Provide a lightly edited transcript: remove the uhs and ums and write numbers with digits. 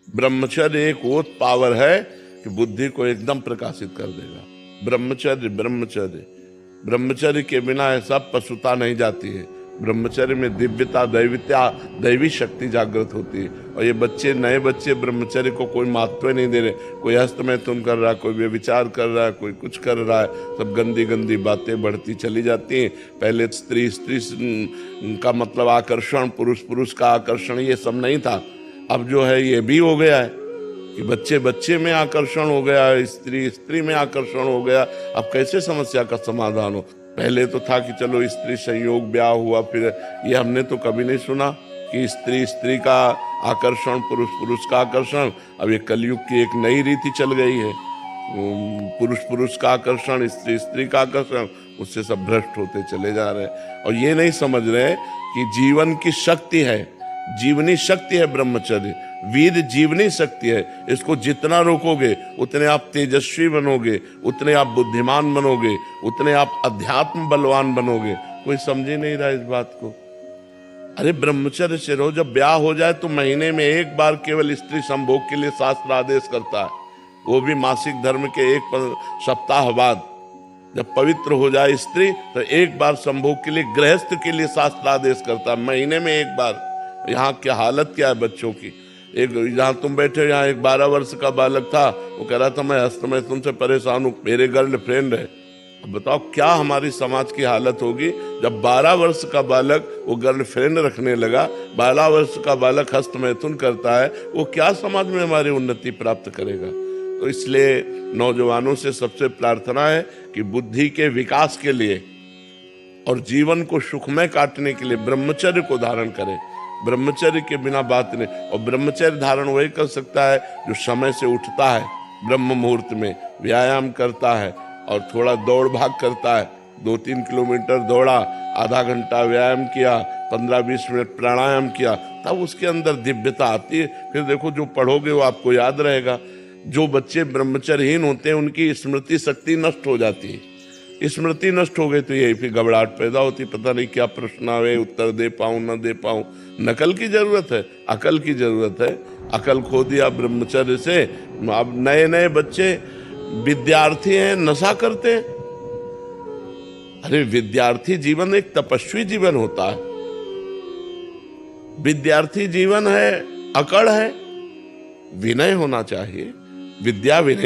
ब्रह्मचर्य एक वो पावर है कि बुद्धि को एकदम प्रकाशित कर देगा। ब्रह्मचर्य ब्रह्मचर्य ब्रह्मचर्य के बिना ऐसा पशुता नहीं जाती है। ब्रह्मचर्य में दिव्यता दैवी शक्ति जागृत होती है। और ये बच्चे, नए बच्चे ब्रह्मचर्य को कोई महत्व नहीं दे रहे। कोई हस्तमैथुन कर रहा है, कोई व्यभिचार कर रहा है, कोई कुछ कर रहा है। सब गंदी गंदी बातें बढ़ती चली जाती हैं। पहले स्त्री का मतलब आकर्षण, पुरुष का आकर्षण, ये सब नहीं था। अब जो है ये भी हो गया है कि बच्चे बच्चे में आकर्षण हो गया, स्त्री में आकर्षण हो गया। अब कैसे समस्या का समाधान हो? पहले तो था कि चलो स्त्री संयोग ब्याह हुआ, फिर ये हमने तो कभी नहीं सुना कि स्त्री का आकर्षण, पुरुष का आकर्षण। अब ये कलयुग की एक नई रीति चल गई है, पुरुष का आकर्षण, स्त्री का आकर्षण। उससे सब भ्रष्ट होते चले जा रहे हैं और ये नहीं समझ रहे कि जीवन की शक्ति है, जीवनी शक्ति है ब्रह्मचर्य। वीर जीवनी शक्ति है। इसको जितना रोकोगे उतने आप तेजस्वी बनोगे, उतने आप बुद्धिमान बनोगे, उतने आप अध्यात्म बलवान बनोगे। कोई समझे नहीं रहा इस बात को। अरे ब्रह्मचर्य से रहो। जब ब्याह हो जाए तो महीने में एक बार केवल स्त्री संभोग के लिए शास्त्र आदेश करता है, वो भी मासिक धर्म के एक सप्ताह बाद। जब पवित्र हो जाए स्त्री तो एक बार संभोग के लिए, गृहस्थ के लिए शास्त्र आदेश करता है, महीने में एक बार। यहाँ क्या हालत क्या है बच्चों की। एक जहाँ तुम बैठे हो, यहाँ एक 12 वर्ष का बालक था, वो कह रहा था मैं हस्तमैथुन से परेशान हूँ, मेरे गर्लफ्रेंड है। अब बताओ क्या हमारी समाज की हालत होगी जब 12 वर्ष का बालक वो गर्लफ्रेंड रखने लगा, 12 वर्ष का बालक हस्तमैथुन करता है। वो क्या समाज में हमारी उन्नति प्राप्त करेगा? तो इसलिए नौजवानों से सबसे प्रार्थना है कि बुद्धि के विकास के लिए और जीवन को सुखमय काटने के लिए ब्रह्मचर्य को धारण करें। ब्रह्मचर्य के बिना बात नहीं। और ब्रह्मचर्य धारण वही कर सकता है जो समय से उठता है, ब्रह्म मुहूर्त में व्यायाम करता है और थोड़ा दौड़ भाग करता है। 2-3 किलोमीटर दौड़ा, आधा घंटा व्यायाम किया, 15-20 मिनट प्राणायाम किया, तब उसके अंदर दिव्यता आती है। फिर देखो जो पढ़ोगे वो आपको याद रहेगा। जो बच्चे ब्रह्मचर्यहीन होते हैं उनकी स्मृति शक्ति नष्ट हो जाती है। स्मृति नष्ट हो गई तो यही फिर घबराहट पैदा होती, पता नहीं क्या प्रश्न आवे, उत्तर दे पाऊं न दे पाऊं। नकल की जरूरत है, अकल की जरूरत है। अकल खो दिया ब्रह्मचर्य से। अब नए बच्चे विद्यार्थी हैं, नशा करते हैं। अरे विद्यार्थी जीवन एक तपस्वी जीवन होता है। विद्यार्थी जीवन है, अकड़ है, विनय होना चाहिए। विद्या विनय